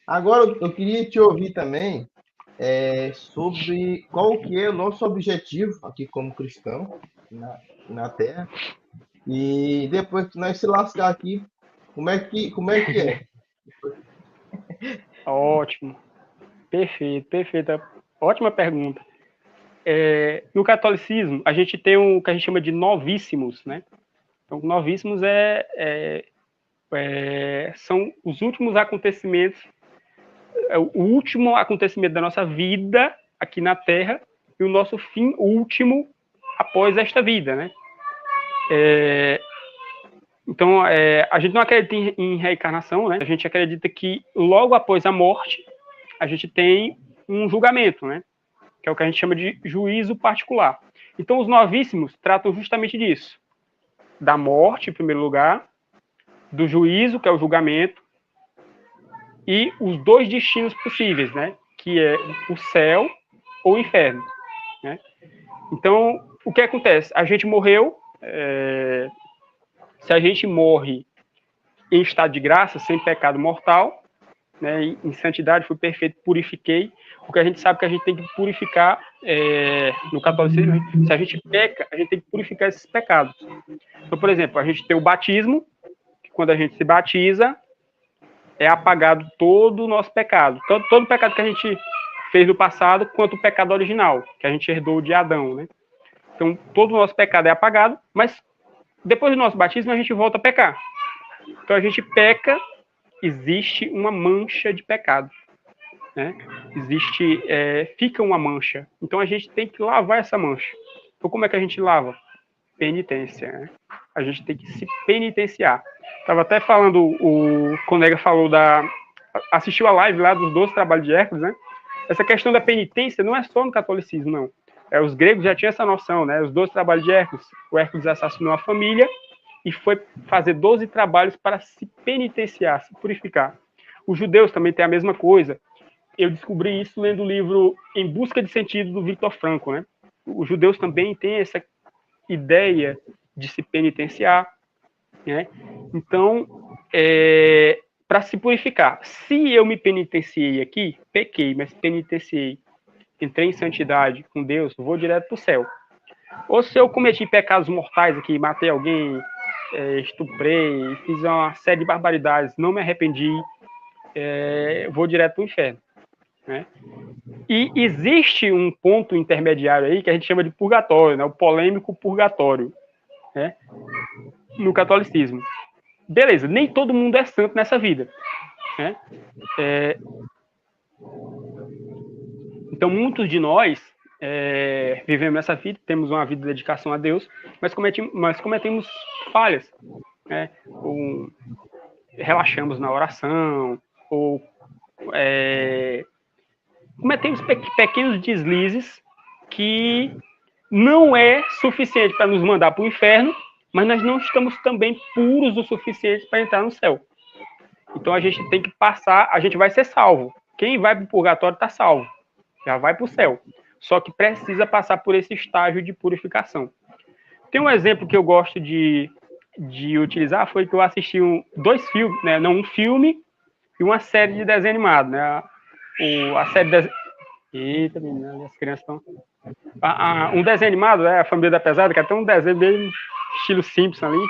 Agora eu queria te ouvir também sobre qual que é o nosso objetivo aqui como cristão na Terra. E depois que nós se lascar aqui, como é que é? Ótimo, perfeito, perfeita. Ótima pergunta. No catolicismo, a gente tem o que a gente chama de novíssimos, né? Então, novíssimos são os últimos acontecimentos, o último acontecimento da nossa vida aqui na Terra e o nosso fim último após esta vida, né? Então, a gente não acredita em reencarnação, né? A gente acredita que logo após a morte a gente tem um julgamento, né? Que é o que a gente chama de juízo particular. Então, os novíssimos tratam justamente disso, da morte, em primeiro lugar, do juízo, que é o julgamento, e os dois destinos possíveis, né? Que é o céu ou o inferno, né? Então, o que acontece? A gente morreu, se a gente morre em estado de graça, sem pecado mortal, né, em santidade, fui perfeito, purifiquei, porque a gente sabe que a gente tem que purificar, no catolicismo, se a gente peca, a gente tem que purificar esses pecados. Então, por exemplo, a gente tem o batismo, que quando a gente se batiza, é apagado todo o nosso pecado, todo o pecado que a gente fez no passado, quanto o pecado original, que a gente herdou de Adão, né? Então, todo o nosso pecado é apagado, mas depois do nosso batismo, a gente volta a pecar. Então, a gente peca, existe uma mancha de pecado, né? Fica uma mancha. Então, a gente tem que lavar essa mancha. Então, como é que a gente lava? Penitência, né? A gente tem que se penitenciar. Estava até falando, o colega falou assistiu a live lá dos 12 trabalhos de Hércules, né? Essa questão da penitência não é só no catolicismo, não. Os gregos já tinham essa noção, né? Os 12 trabalhos de Hércules. O Hércules assassinou a família e foi fazer 12 trabalhos para se penitenciar, se purificar. Os judeus também têm a mesma coisa. Eu descobri isso lendo o livro Em Busca de Sentido, do Viktor Frankl, né? Os judeus também têm essa ideia de se penitenciar, né? Então, para se purificar, se eu me penitenciei aqui, pequei, mas penitenciei, entrei em santidade com Deus, vou direto para o céu. Ou se eu cometi pecados mortais aqui, matei alguém, estuprei, fiz uma série de barbaridades, não me arrependi, vou direto para o inferno, né? E existe um ponto intermediário aí que a gente chama de purgatório, né? O polêmico purgatório, né? No catolicismo. Beleza, nem todo mundo é santo nessa vida, né? Então, muitos de nós vivemos nessa vida, temos uma vida de dedicação a Deus, mas cometemos falhas, né? Ou relaxamos na oração, ou cometemos pequenos deslizes que não é suficiente para nos mandar para o inferno, mas nós não estamos também puros o suficiente para entrar no céu. Então a gente tem que passar, a gente vai ser salvo. Quem vai para o purgatório está salvo, já vai para o céu. Só que precisa passar por esse estágio de purificação. Tem um exemplo que eu gosto de utilizar, foi que eu assisti dois filmes, né? Não, um filme e uma série de desenho animado, né? A série de... Eita, menina, as crianças estão... um desenho animado, A Família da Pesada, que é até um desenho bem estilo Simpson ali,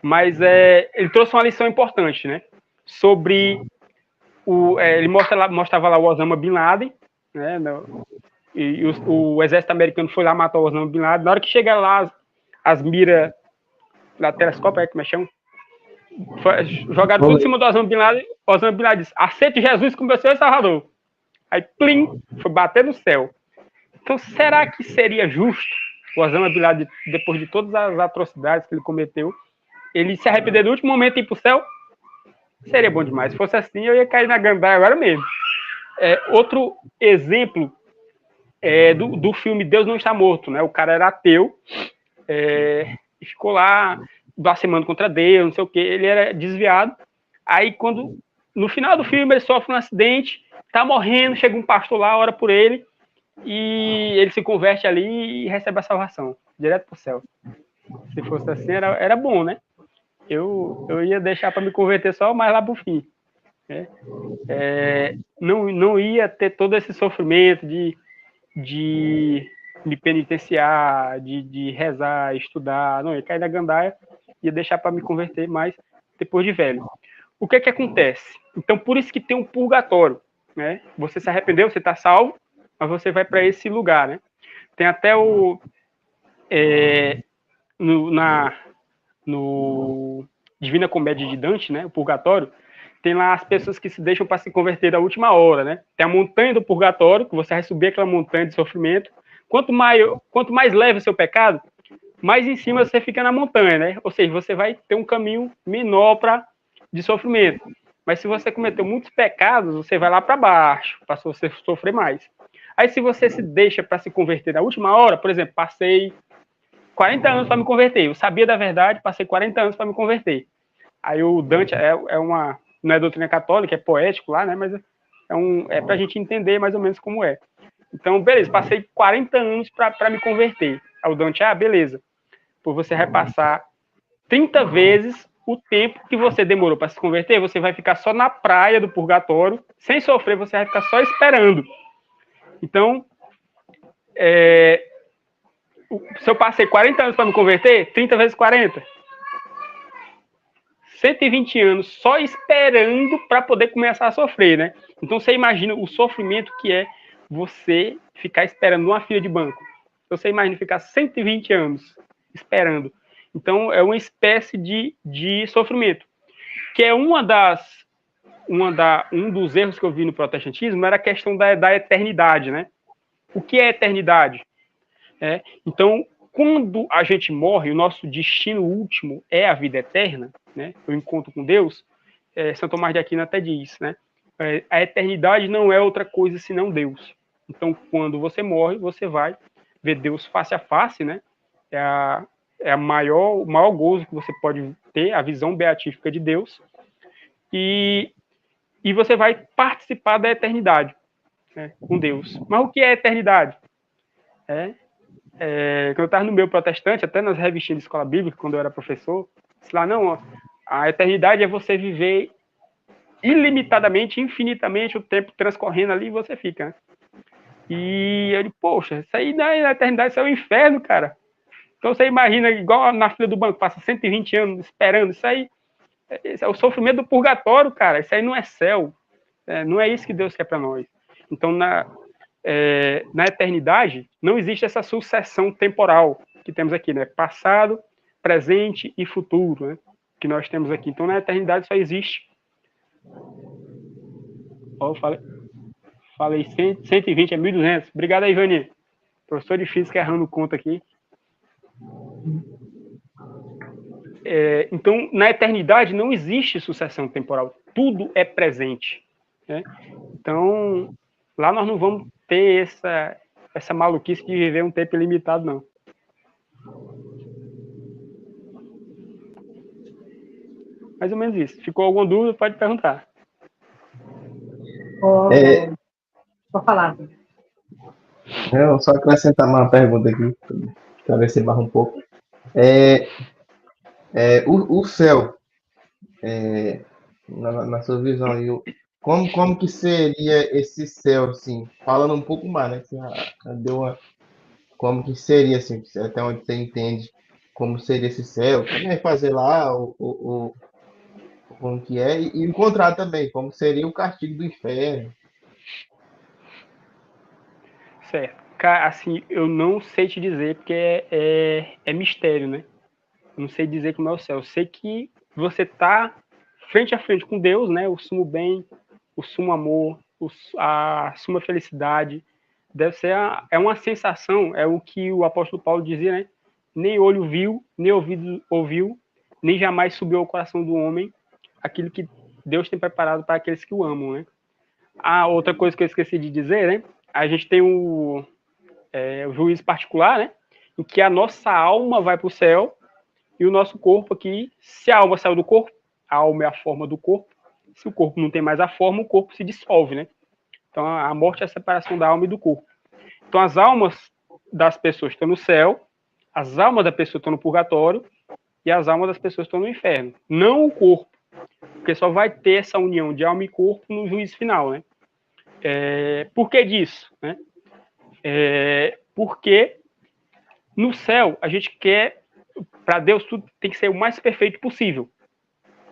mas ele trouxe uma lição importante, né? Sobre ele mostrava lá o Osama Bin Laden, né? E o exército americano foi lá matar o Osama Bin Laden. Na hora que chega lá as miras da telescópio, como é que chama? Jogaram tudo em cima do Osama Bin Laden. O Osama Bin Laden disse: aceite Jesus como meu Senhor e Salvador. Aí, plim, foi bater no céu. Então, será que seria justo o Osama Bin Laden, depois de todas as atrocidades que ele cometeu, ele se arrepender no último momento e ir pro céu? Seria bom demais. Se fosse assim, eu ia cair na gandaia agora mesmo. Outro exemplo do filme Deus Não Está Morto, né? O cara era ateu, e ficou lá blasfemando contra Deus, não sei o que, ele era desviado. Aí, no final do filme, ele sofre um acidente, tá morrendo, chega um pastor lá, ora por ele, e ele se converte ali e recebe a salvação, direto pro céu. Se fosse assim, era bom, né? Eu ia deixar para me converter só mais lá pro fim. né? Não ia ter todo esse sofrimento de me penitenciar, de rezar, estudar, não ia cair na gandaia, ia deixar para me converter mais depois de velho. O que é que acontece? Então, por isso que tem um purgatório, né? Você se arrependeu, você está salvo, mas você vai para esse lugar, né? Tem até no Divina Comédia de Dante, né? O purgatório, tem lá as pessoas que se deixam para se converter da última hora, né? Tem a montanha do purgatório, que você vai subir aquela montanha de sofrimento. Quanto mais leve o seu pecado, mais em cima você fica na montanha, né? Ou seja, você vai ter um caminho menor de sofrimento. Mas se você cometeu muitos pecados, você vai lá para baixo, para você sofrer mais. Aí se você se deixa para se converter na última hora, por exemplo, passei 40 anos para me converter, eu sabia da verdade, passei 40 anos para me converter. Aí o Dante não é doutrina católica, é poético lá, né? Mas é para a gente entender mais ou menos como é. Então, beleza, passei 40 anos para me converter. Aí o Dante, beleza. Por você repassar 30 vezes o tempo que você demorou para se converter, você vai ficar só na praia do purgatório, sem sofrer, você vai ficar só esperando. Então, se eu passei 40 anos para me converter, 30 vezes 40. 120 anos só esperando para poder começar a sofrer, né? Então você imagina o sofrimento que é você ficar esperando numa fila de banco. Você imagina ficar 120 anos esperando. Então é uma espécie de sofrimento, que é um dos erros que eu vi no protestantismo era a questão da eternidade, né? O que é eternidade? Então, quando a gente morre, o nosso destino último é a vida eterna, né? O encontro com Deus. São Tomás de Aquino até diz, né? A eternidade não é outra coisa senão Deus. Então, quando você morre, você vai ver Deus face a face, né? O maior gozo que você pode ter, a visão beatífica de Deus. E você vai participar da eternidade, né, com Deus. Mas o que é eternidade? Quando eu estava no meio protestante, até nas revistinhas de escola bíblica, quando eu era professor, disse lá, não, a eternidade é você viver ilimitadamente, infinitamente, o tempo transcorrendo ali e você fica, né? E eu digo, poxa, isso aí na eternidade, isso é o inferno, cara. Então você imagina, igual na fila do banco, passa 120 anos esperando, isso aí é o sofrimento do purgatório, cara. Isso aí não é céu. Não é isso que Deus quer para nós. Então, na eternidade, não existe essa sucessão temporal que temos aqui, né? Passado, presente e futuro, né? Que nós temos aqui. Então, na eternidade só existe. Eu falei 120 é 1.200. Obrigado aí, Ivani. Professor de física errando conta aqui. Então, na eternidade não existe sucessão temporal. Tudo é presente, né? Então, lá nós não vamos ter essa maluquice de viver um tempo ilimitado, não. Mais ou menos isso. Ficou alguma dúvida? Pode perguntar. Vou falar. Eu só acrescentar uma pergunta aqui, para ver se barra um pouco. O céu, na sua visão, como que seria esse céu, assim? Falando um pouco mais, né? Você já deu como que seria, assim, até onde você entende como seria esse céu, como é fazer lá, como que é, e encontrar também, como seria o castigo do inferno. Certo. Assim, eu não sei te dizer, porque é mistério, né? Eu não sei dizer como é o céu. Eu sei que você está frente a frente com Deus, né? O sumo bem, o sumo amor, a suma felicidade. Deve ser uma sensação, é o que o apóstolo Paulo dizia, né? Nem olho viu, nem ouvido ouviu, nem jamais subiu ao coração do homem aquilo que Deus tem preparado para aqueles que o amam, né? Outra coisa que eu esqueci de dizer, né? A gente tem o juízo particular, né? Em que a nossa alma vai para o céu e o nosso corpo aqui, se a alma saiu do corpo, a alma é a forma do corpo. Se o corpo não tem mais a forma, o corpo se dissolve, né? Então a morte é a separação da alma e do corpo. Então as almas das pessoas estão no céu, as almas da pessoa estão no purgatório e as almas das pessoas estão no inferno. Não o corpo. Porque só vai ter essa união de alma e corpo no juízo final, né? Por que disso? Né? Porque no céu a gente quer, para Deus tudo tem que ser o mais perfeito possível.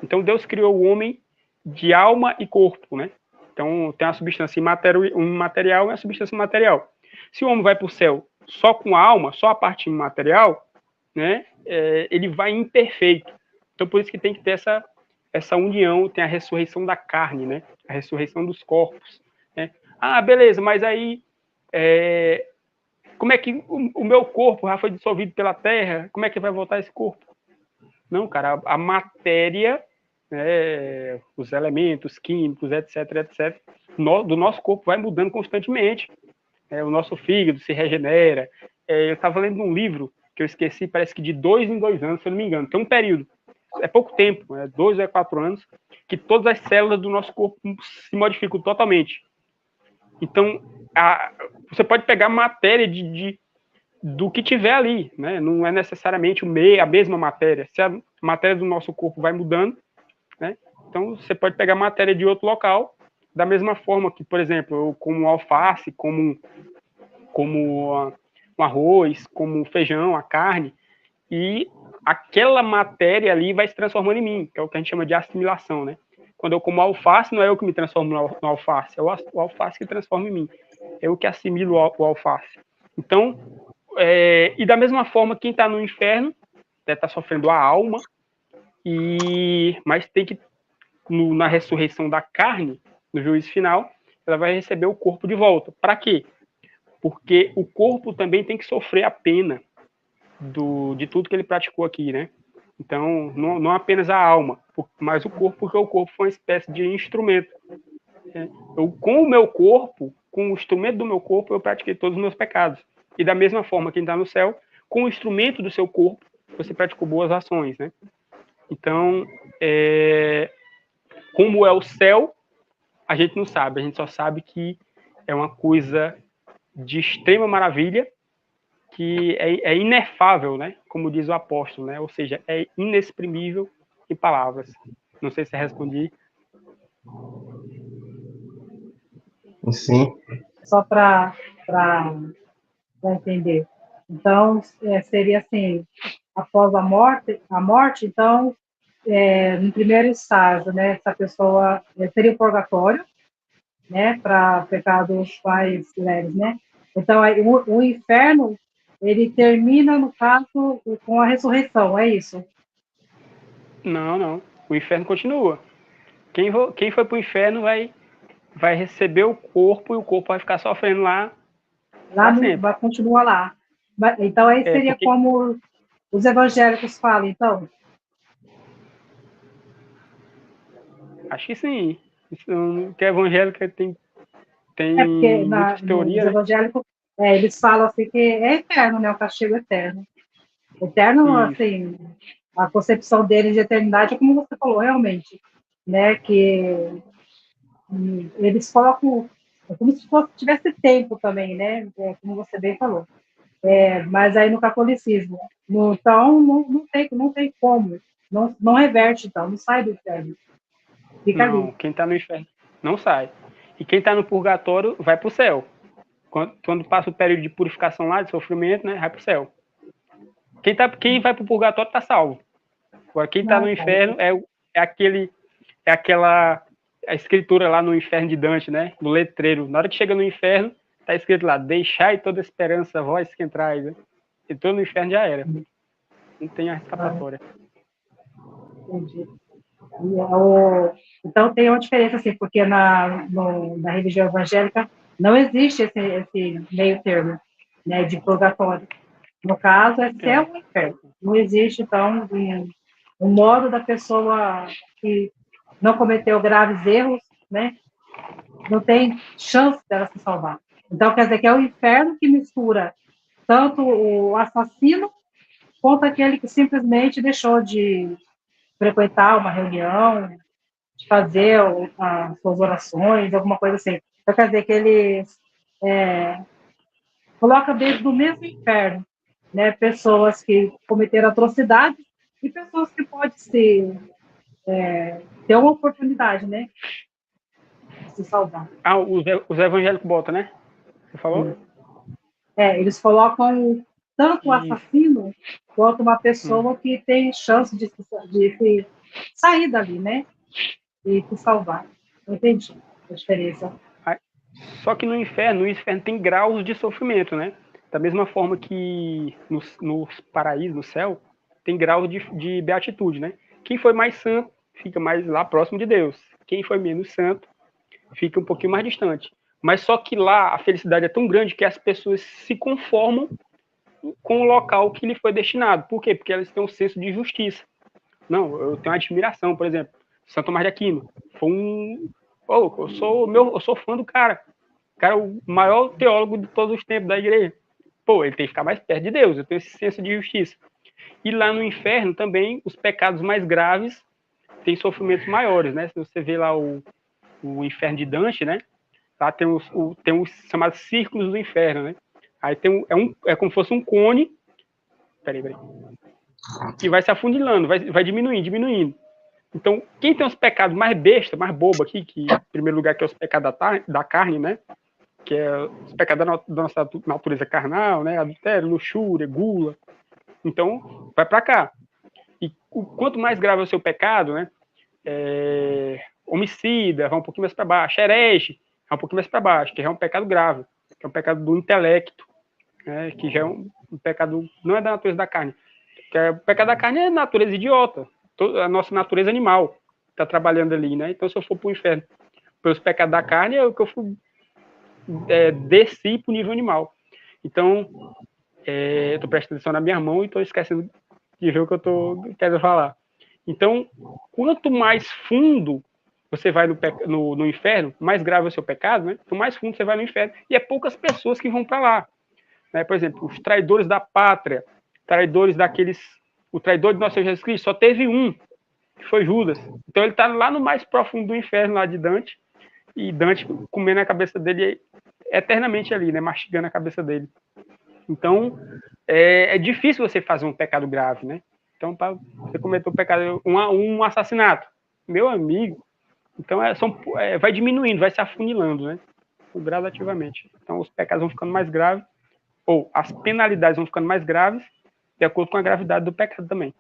Então Deus criou o homem de alma e corpo, né? Então tem uma substância imaterial e uma substância material. Se o homem vai para o céu só com a alma, só a parte imaterial, né? Ele vai imperfeito. Então por isso que tem que ter essa união, tem a ressurreição da carne, né? A ressurreição dos corpos. Né? Ah, beleza, mas aí como é que o meu corpo já foi dissolvido pela terra? Como é que vai voltar esse corpo? Não, cara, a matéria, né, os elementos químicos, etc, etc, do nosso corpo vai mudando constantemente. O nosso fígado se regenera. Eu estava lendo um livro que eu esqueci, parece que de 2 em 2 anos, se eu não me engano. Tem um período, é pouco tempo, 2 a 4 anos, que todas as células do nosso corpo se modificam totalmente. Então, você pode pegar matéria do que tiver ali, né? Não é necessariamente a mesma matéria. Se a matéria do nosso corpo vai mudando, né? Então, você pode pegar matéria de outro local, da mesma forma que, por exemplo, eu como alface, como um arroz, como feijão, a carne, e aquela matéria ali vai se transformando em mim, que é o que a gente chama de assimilação, né? Quando eu como alface, não é eu que me transformo no alface, é o alface que transforma em mim. É eu que assimilo o alface. Então, e da mesma forma, quem está no inferno está sofrendo a alma, mas tem que, na ressurreição da carne, no juízo final, ela vai receber o corpo de volta. Para quê? Porque o corpo também tem que sofrer a pena de tudo que ele praticou aqui, né? Então, não apenas a alma, mas o corpo, porque o corpo foi uma espécie de instrumento. Com o meu corpo, com o instrumento do meu corpo, eu pratiquei todos os meus pecados. E da mesma forma, quem está no céu, com o instrumento do seu corpo, você praticou boas ações, né? Então, como é o céu, a gente não sabe. A gente só sabe que é uma coisa de extrema maravilha, que é inefável, né? Como diz o apóstolo, né? Ou seja, é inexprimível em palavras. Não sei se respondi. Sim. Só para entender. Então, seria assim, após a morte, então, no primeiro estágio, né, essa pessoa seria o purgatório, né, para pecados mais leves, né? Então, aí, o inferno, ele termina, no caso, com a ressurreição, é isso? Não. O inferno continua. Quem foi para o inferno vai receber o corpo e o corpo vai ficar sofrendo lá para sempre. Vai continuar lá. Então, aí seria como os evangélicos falam, então? Acho que sim. Que a evangélica tem Porque muitas teorias, nos né? evangélicos, eles falam assim que é eterno, né? O castigo eterno. Eterno, assim, a concepção deles de eternidade é como você falou, realmente, né? Que eles colocam como se tivesse tempo também, né? Como você bem falou. Mas aí no catolicismo, então não tem como, não reverte, então, não sai do inferno. Fica ali. Quem está no inferno não sai. E quem está no purgatório vai para o céu. Quando passa o período de purificação lá, de sofrimento, né, vai para o céu. Quem vai para o purgatório está salvo. Agora, quem está no inferno é aquela a escritura lá no inferno de Dante, né, no letreiro. Na hora que chega no inferno, está escrito lá, deixai toda esperança, vós que entrais. Né? Entrou no inferno, já era. Não tem a escapatória. Entendi. Então tem uma diferença, assim, porque na religião evangélica não existe esse meio termo, né, de purgatório. No caso, é céu ou inferno. Não existe, então, um modo da pessoa que não cometeu graves erros, né, não tem chance dela se salvar. Então, quer dizer que é o inferno que mistura tanto o assassino quanto aquele que simplesmente deixou de frequentar uma reunião, de fazer as suas orações, alguma coisa assim. Então, quer dizer que eles colocam dentro do mesmo inferno, né, pessoas que cometeram atrocidades e pessoas que podem se ter uma oportunidade, né? De se salvar. Os evangélicos botam, né? Você falou? Eles colocam tanto o Isso. assassino quanto uma pessoa que tem chance de se sair dali, né? E se salvar. Não entendi a diferença. Só que no inferno tem graus de sofrimento, né? Da mesma forma que no paraíso, no céu, tem graus de beatitude, né? Quem foi mais santo fica mais lá próximo de Deus. Quem foi menos santo fica um pouquinho mais distante. Mas só que lá a felicidade é tão grande que as pessoas se conformam com o local que lhe foi destinado. Por quê? Porque elas têm um senso de justiça. Não, eu tenho uma admiração, por exemplo, Santo Tomás de Aquino. Foi eu sou fã do cara. O cara é o maior teólogo de todos os tempos da igreja. Pô, ele tem que ficar mais perto de Deus. Eu tenho esse senso de justiça. E lá no inferno também, os pecados mais graves têm sofrimentos maiores, né? Se você vê lá o inferno de Dante, né? Lá tem os chamados círculos do inferno, né? Aí é como se fosse um cone. Peraí. Que vai se afunilando, vai diminuindo. Então, quem tem os pecados mais besta, mais bobo aqui, que em primeiro lugar que é os pecados da carne, né? Que é os pecados da nossa natureza carnal, né? Adultério, luxúria, gula. Então, vai para cá. E quanto mais grave é o seu pecado, né? Homicida, vai um pouquinho mais para baixo. Herege, vai um pouquinho mais para baixo, que já é um pecado grave, que é um pecado do intelecto, né? Que já é um pecado, não é da natureza da carne. O pecado da carne é natureza idiota, a nossa natureza animal está trabalhando ali, né? Então, se eu for para o inferno pelos pecados da carne, é o que eu desci para o nível animal. Então, eu estou prestando atenção na minha mão e estou esquecendo de ver o que eu estou querendo falar. Então, quanto mais fundo você vai no inferno, mais grave é o seu pecado, né? Quanto mais fundo você vai no inferno, e é poucas pessoas que vão para lá. Né? Por exemplo, os traidores da pátria, o traidor de nosso Senhor Jesus Cristo, só teve um, que foi Judas. Então ele está lá no mais profundo do inferno, lá de Dante, e Dante comendo a cabeça dele eternamente ali, né? Mastigando a cabeça dele. Então, é difícil você fazer um pecado grave, né? Então, você cometeu um pecado, um assassinato, meu amigo, então vai diminuindo, vai se afunilando, né? Gradativamente. Então, os pecados vão ficando mais graves, ou as penalidades vão ficando mais graves, de acordo com a gravidade do pecado também.